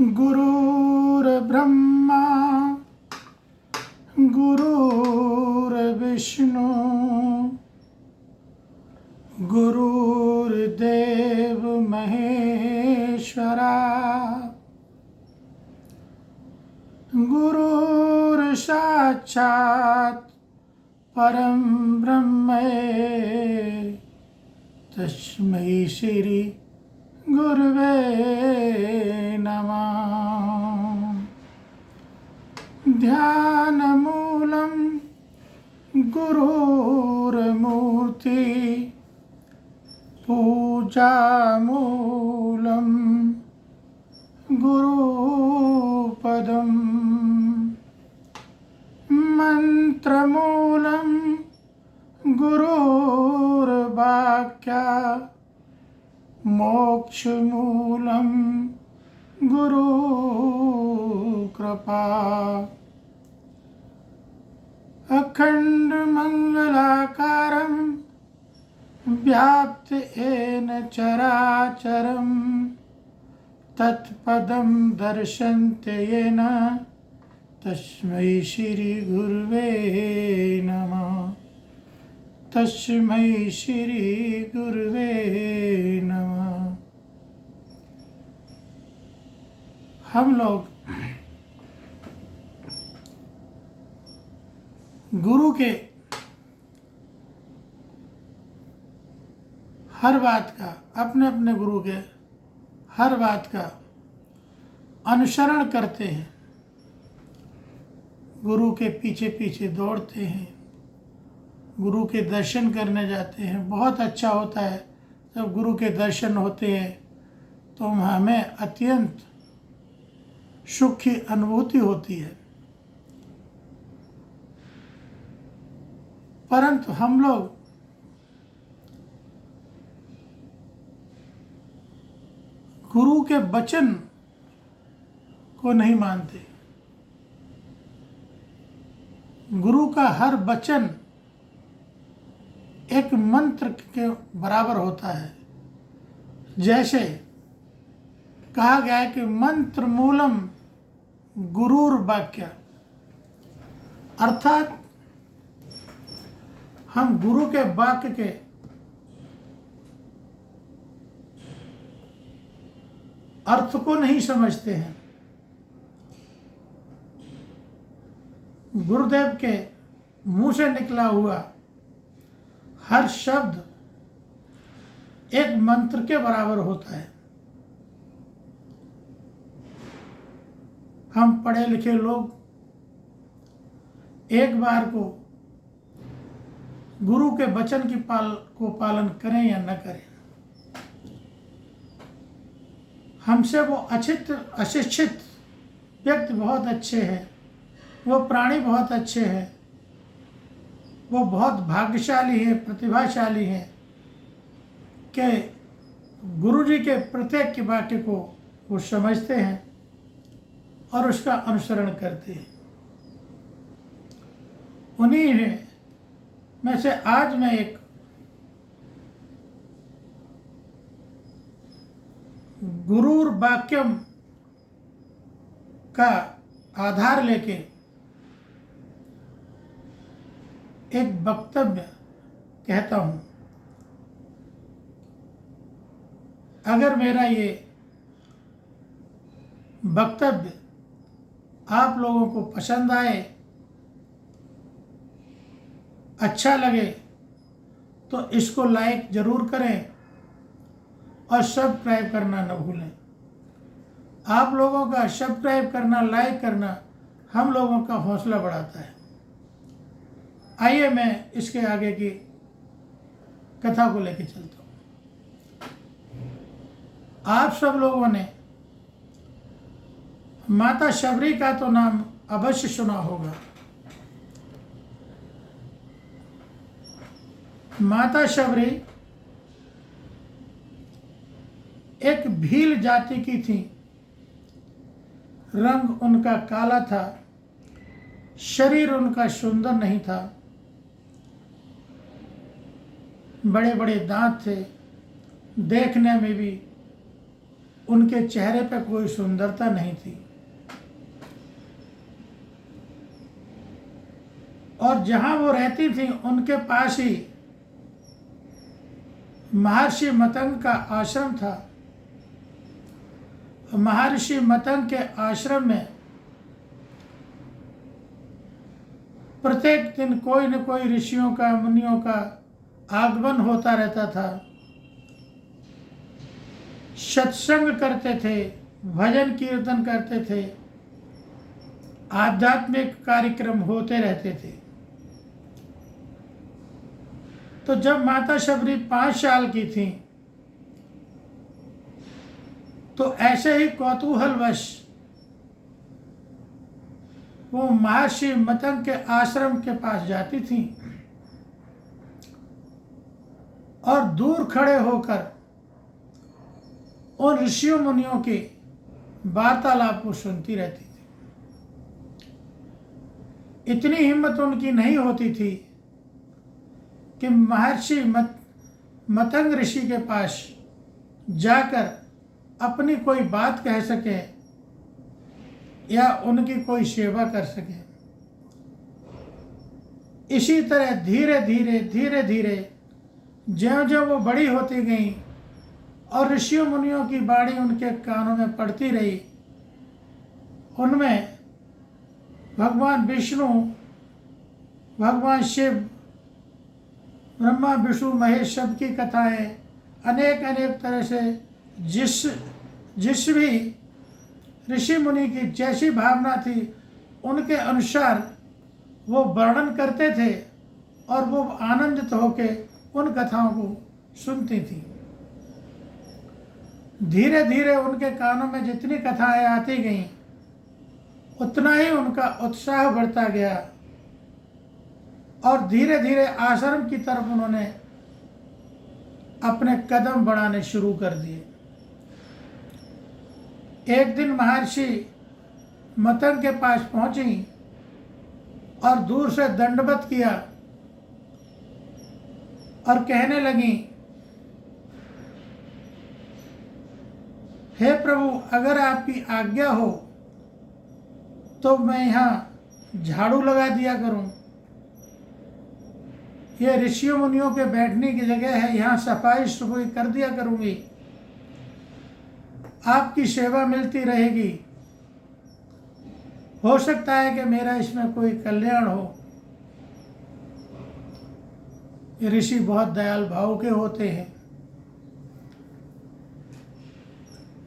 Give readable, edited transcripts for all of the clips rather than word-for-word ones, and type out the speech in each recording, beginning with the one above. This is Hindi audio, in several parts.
गुरुर्ब्रह्मा गुरुर्विष्णु गुरुर्देव महेश्वरा गुरुर्साक्षात् परं ब्रह्म तस्मै श्री गुरुवे नमः। ध्यानमूलं गुरुर्मूर्ति पूजामूलं गुरुपदम् मंत्रमूलं गुरुर्वाक्या मोक्षमूलं गुरुकृपा अखण्डमङ्गलाकारं व्याप्तेन चराचरं तत्पदं दर्शन्ते येन तस्मै श्री गुरुवे नमः। तस्मै श्री गुरुवे नमः। हम लोग गुरु के हर बात का, अपने अपने गुरु के हर बात का अनुसरण करते हैं, गुरु के पीछे पीछे दौड़ते हैं, गुरु के दर्शन करने जाते हैं। बहुत अच्छा होता है जब गुरु के दर्शन होते हैं तो हमें अत्यंत सुख की अनुभूति होती है। परंतु हम लोग गुरु के वचन को नहीं मानते। गुरु का हर वचन एक मंत्र के बराबर होता है। जैसे कहा गया है कि मंत्र मूलम गुरुर्वाक्य, अर्थात हम गुरु के वाक्य के अर्थ को नहीं समझते हैं। गुरुदेव के मुंह से निकला हुआ हर शब्द एक मंत्र के बराबर होता है। हम पढ़े लिखे लोग एक बार को गुरु के वचन की पालन करें या न करें, हमसे वो अशिक्षित व्यक्ति बहुत अच्छे हैं, वो प्राणी बहुत अच्छे हैं, वो बहुत भाग्यशाली है, प्रतिभाशाली है कि गुरु जी के प्रत्येक के वाक्य को वो समझते हैं और उसका अनुसरण करते हैं। उन्हीं में से आज मैं एक गुरुर वाक्यम का आधार लेके एक वक्तव्य कहता हूं। अगर मेरा ये वक्तव्य आप लोगों को पसंद आए, अच्छा लगे तो इसको लाइक जरूर करें और सब्सक्राइब करना न भूलें। आप लोगों का सब्सक्राइब करना, लाइक करना हम लोगों का हौसला बढ़ाता है। आइए मैं इसके आगे की कथा को लेकर चलता हूँ। आप सब लोगों ने माता शबरी का तो नाम अवश्य सुना होगा। माता शबरी एक भील जाति की थी। रंग उनका काला था, शरीर उनका सुंदर नहीं था, बड़े बड़े दांत थे, देखने में भी उनके चेहरे पर कोई सुंदरता नहीं थी। और जहाँ वो रहती थी उनके पास ही महर्षि मतंग का आश्रम था। महर्षि मतंग के आश्रम में प्रत्येक दिन कोई न कोई ऋषियों का, मुनियों का आगमन होता रहता था। सत्संग करते थे, भजन कीर्तन करते थे, आध्यात्मिक कार्यक्रम होते रहते थे। तो जब माता शबरी 5 साल की थी तो ऐसे ही कौतूहलवश वो महर्षि मतंग के आश्रम के पास जाती थी और दूर खड़े होकर उन ऋषियों मुनियों की वार्तालाप को सुनती रहती थी। इतनी हिम्मत उनकी नहीं होती थी कि महर्षि मतंग ऋषि के पास जाकर अपनी कोई बात कह सके या उनकी कोई सेवा कर सके। इसी तरह धीरे धीरे ज्यों-ज्यों वो बड़ी होती गई और ऋषियों मुनियों की वाणी उनके कानों में पड़ती रही, उनमें भगवान विष्णु, भगवान शिव, ब्रह्मा विष्णु महेश सबकी कथाएं अनेक तरह से जिस भी ऋषि मुनि की जैसी भावना थी उनके अनुसार वो वर्णन करते थे और वो आनंदित होकर उन कथाओं को सुनती थी। धीरे धीरे उनके कानों में जितनी कथाएं आती गईं उतना ही उनका उत्साह बढ़ता गया और धीरे धीरे आश्रम की तरफ उन्होंने अपने कदम बढ़ाने शुरू कर दिए। एक दिन महर्षि मतंग के पास पहुंची और दूर से दंडवत किया और कहने लगी, हे प्रभु, अगर आपकी आज्ञा हो तो मैं यहाँ झाड़ू लगा दिया करूं। ये ऋषियों मुनियों के बैठने की जगह है, यहाँ सफाई सुफाई कर दिया करूंगी, आपकी सेवा मिलती रहेगी। हो सकता है कि मेरा इसमें कोई कल्याण हो। ये ऋषि बहुत दयाल भाव के होते हैं।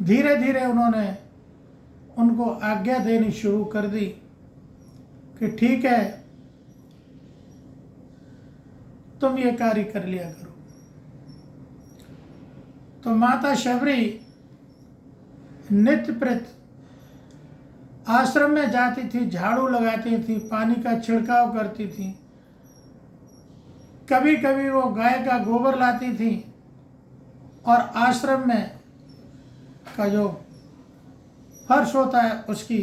धीरे धीरे उन्होंने उनको आज्ञा देनी शुरू कर दी कि ठीक है, तुम ये कार्य कर लिया करो। तो माता शबरी नित्य प्रति आश्रम में जाती थी, झाड़ू लगाती थी, पानी का छिड़काव करती थी। कभी कभी वो गाय का गोबर लाती थी और आश्रम में का जो फर्श होता है उसकी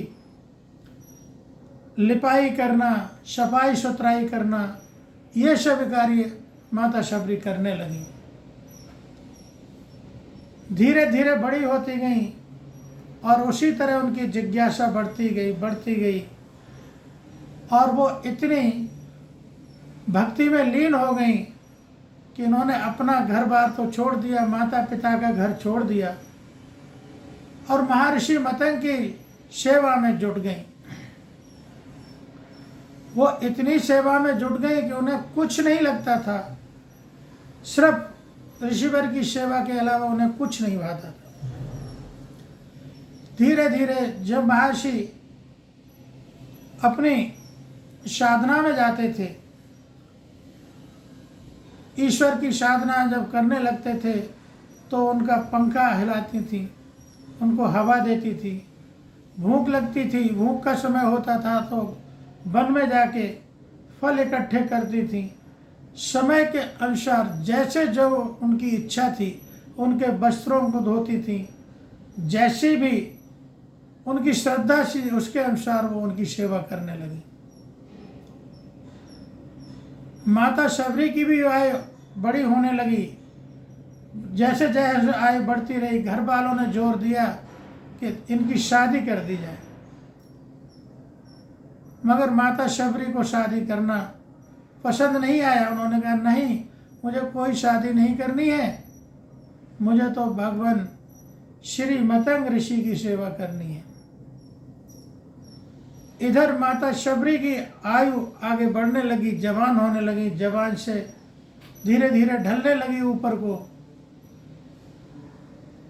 लिपाई करना, सफाई सुथराई करना, ये सब कार्य माता शबरी करने लगी। धीरे धीरे बड़ी होती गई और उसी तरह उनकी जिज्ञासा बढ़ती गई और वो इतनी भक्ति में लीन हो गई कि उन्होंने अपना घर बार तो छोड़ दिया, माता पिता का घर छोड़ दिया और महर्षि मतंग की सेवा में जुट गई। वो इतनी सेवा में जुट गई कि उन्हें कुछ नहीं लगता था, सिर्फ ऋषिवर की सेवा के अलावा उन्हें कुछ नहीं भाता था। धीरे धीरे जब महर्षि अपनी साधना में जाते थे, ईश्वर की साधना जब करने लगते थे तो उनका पंखा हिलाती थी, उनको हवा देती थी। भूख लगती थी, भूख का समय होता था तो वन में जाके फल इकट्ठे करती थी। समय के अनुसार जैसे जो उनकी इच्छा थी उनके वस्त्रों को धोती थी, जैसी भी उनकी श्रद्धा थी उसके अनुसार वो उनकी सेवा करने लगी। माता शबरी की भी आयु बड़ी होने लगी जैसे जैसे आयु बढ़ती रही, घर वालों ने जोर दिया कि इनकी शादी कर दी जाए, मगर माता शबरी को शादी करना पसंद नहीं आया। उन्होंने कहा नहीं, मुझे कोई शादी नहीं करनी है, मुझे तो भगवान श्री मतंग ऋषि की सेवा करनी है। इधर माता शबरी की आयु आगे बढ़ने लगी, जवान होने लगी, जवान से धीरे धीरे ढलने लगी ऊपर को।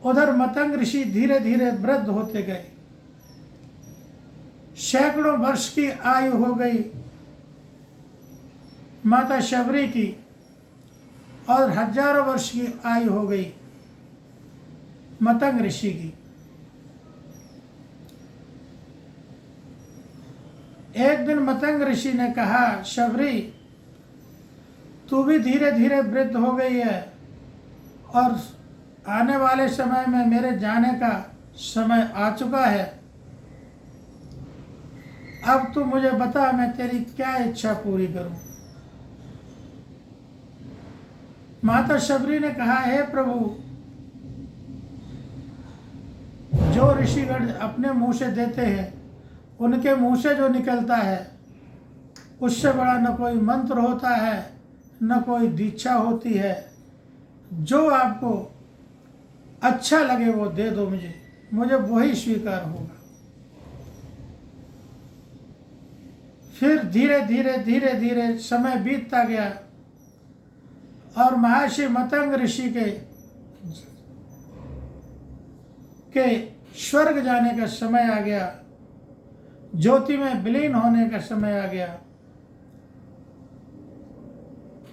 उधर मतंग ऋषि धीरे धीरे वृद्ध होते गए। सैकड़ों वर्ष की आयु हो गई माता शबरी की, और हजारों वर्ष की आयु हो गई मतंग ऋषि की। एक दिन मतंग ऋषि ने कहा, शबरी तू भी धीरे धीरे वृद्ध हो गई है, और आने वाले समय में मेरे जाने का समय आ चुका है। अब तू मुझे बता, मैं तेरी क्या इच्छा पूरी करूं। माता शबरी ने कहा, हे प्रभु, जो ऋषिगण अपने मुंह से देते हैं, उनके मुंह से जो निकलता है, उससे बड़ा न कोई मंत्र होता है, न कोई दीक्षा होती है। जो आपको अच्छा लगे वो दे दो मुझे वही स्वीकार होगा। फिर धीरे धीरे समय बीतता गया, और महर्षि मतंग ऋषि के स्वर्ग जाने का समय आ गया, ज्योति में विलीन होने का समय आ गया।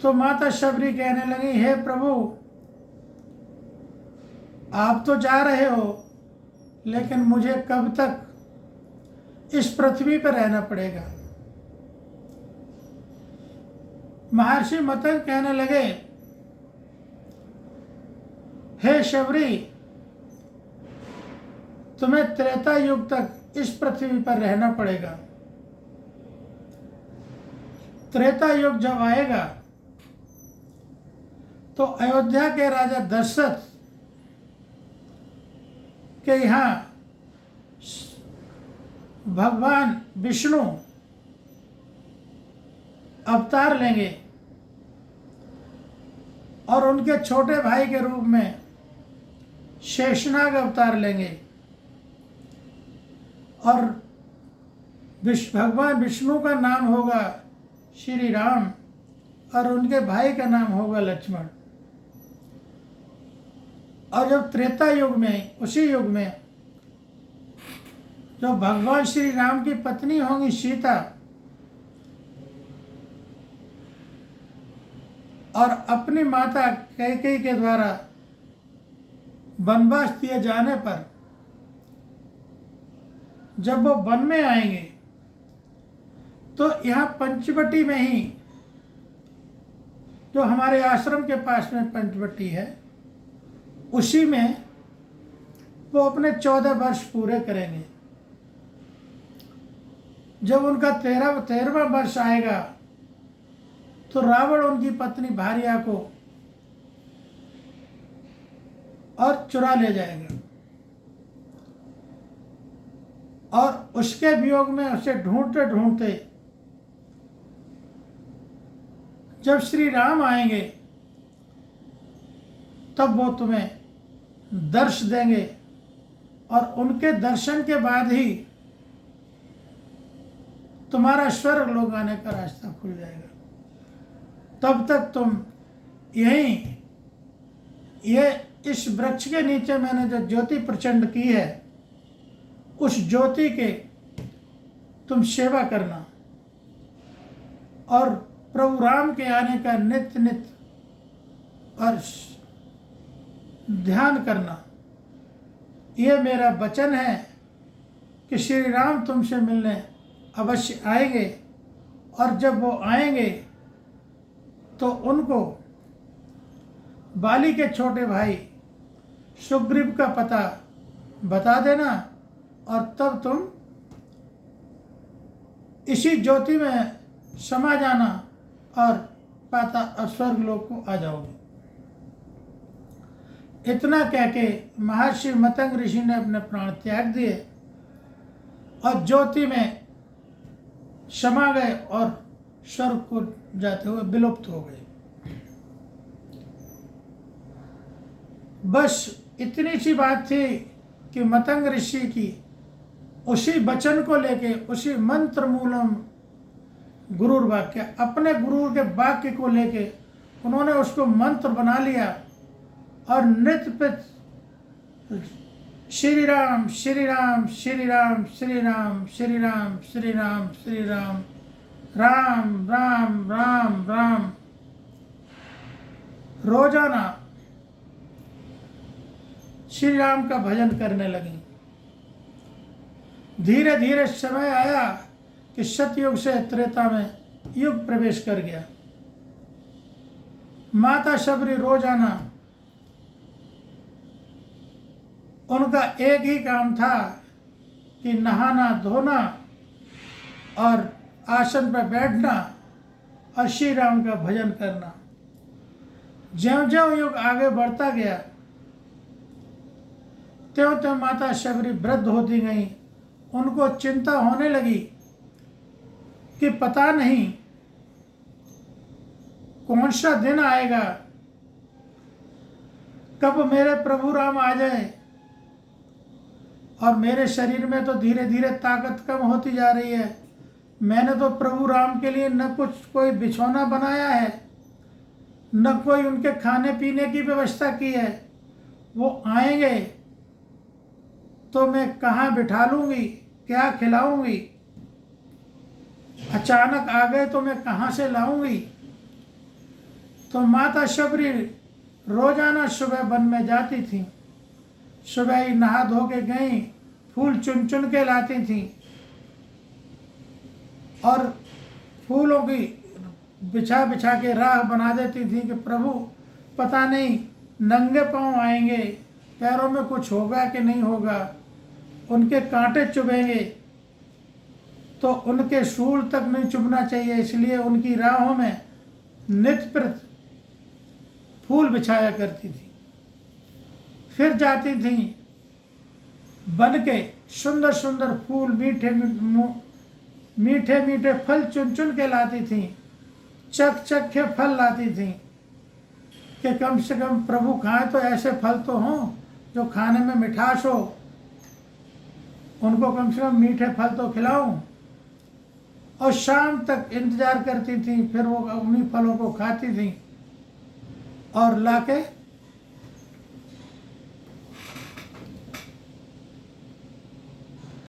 तो माता शबरी कहने लगी, हे प्रभु, आप तो जा रहे हो, लेकिन मुझे कब तक इस पृथ्वी पर रहना पड़ेगा। महर्षि मतंग कहने लगे, हे शबरी, तुम्हें त्रेता युग तक इस पृथ्वी पर रहना पड़ेगा। त्रेता युग जब आएगा तो अयोध्या के राजा दशरथ के यहाँ भगवान विष्णु अवतार लेंगे, और उनके छोटे भाई के रूप में शेषनाग अवतार लेंगे, और भगवान विष्णु का नाम होगा श्री राम, और उनके भाई का नाम होगा लक्ष्मण। और जब त्रेता युग में, उसी युग में, जो भगवान श्री राम की पत्नी होंगी सीता, और अपनी माता कैकेयी के द्वारा वनवास दिए जाने पर जब वो वन में आएंगे, तो यहाँ पंचवटी में ही, जो हमारे आश्रम के पास में पंचवटी है, उसी में वो अपने 14 वर्ष पूरे करेंगे। जब उनका 13वां वर्ष आएगा, तो रावण उनकी पत्नी भार्या को और चुरा ले जाएगा, और उसके वियोग में उसे ढूंढते ढूंढते जब श्री राम आएंगे, तब वो तुम्हें दर्श देंगे, और उनके दर्शन के बाद ही तुम्हारा स्वर्ग लोक आने का रास्ता खुल जाएगा। तब तक तुम ये इस वृक्ष के नीचे मैंने जो ज्योति प्रचंड की है, उस ज्योति के तुम सेवा करना, और प्रभु राम के आने का नित्य नित्य और ध्यान करना। ये मेरा वचन है कि श्री राम तुमसे मिलने अवश्य आएंगे, और जब वो आएंगे तो उनको बाली के छोटे भाई सुग्रीव का पता बता देना, और तब तुम इसी ज्योति में समा जाना और पाता स्वर्ग लोक को आ जाओगे। इतना कह के महर्षि मतंग ऋषि ने अपने प्राण त्याग दिए और ज्योति में समा गए और स्वर्ग को जाते हुए विलुप्त हो गए। बस इतनी सी बात थी कि मतंग ऋषि की उसी वचन को लेके, उसी मंत्र मूलम गुरुर वाक्य, अपने गुरु के वाक्य को लेके उन्होंने उसको मंत्र बना लिया और नृत्य पे श्री राम श्री राम श्री राम श्री राम श्री राम श्री राम श्री राम राम राम राम राम रोजाना श्री राम का भजन करने लगी। धीरे धीरे समय आया कि सतयुग से त्रेता में युग प्रवेश कर गया। माता शबरी रोजाना उनका एक ही काम था कि नहाना धोना और आसन पर बैठना और श्री राम का भजन करना। ज्यों ज्यों युग आगे बढ़ता गया त्यों त्यों माता शबरी वृद्ध होती गई। उनको चिंता होने लगी कि पता नहीं कौन सा दिन आएगा, कब मेरे प्रभु राम आ जाए। और मेरे शरीर में तो धीरे धीरे ताकत कम होती जा रही है। मैंने तो प्रभु राम के लिए न कुछ कोई बिछौना बनाया है, न कोई उनके खाने पीने की व्यवस्था की है। वो आएंगे तो मैं कहाँ बिठा लूँगी, क्या खिलाऊंगी। अचानक आ गए तो मैं कहाँ से लाऊंगी। तो माता शबरी रोजाना सुबह वन में जाती थी। सुबह ही नहा धो के गई, फूल चुन चुन के लाती थी और फूलों की बिछा बिछा के राह बना देती थी कि प्रभु पता नहीं नंगे पांव आएंगे, पैरों में कुछ होगा कि नहीं होगा, उनके कांटे चुभेंगे तो उनके सूल तक नहीं चुभना चाहिए, इसलिए उनकी राहों में नित्य प्रति फूल बिछाया करती थी। फिर जाती थी बन के सुंदर सुंदर फूल, मीठे मीठे मीठे फल चुन चुन के लाती थी। चख चख के फल लाती थी कि कम से कम प्रभु खाएं तो ऐसे फल तो हों जो खाने में मिठास हो, उनको कम से कम मीठे फल तो खिलाऊं। और शाम तक इंतजार करती थी, फिर वो उन्हीं फलों को खाती थी और लाके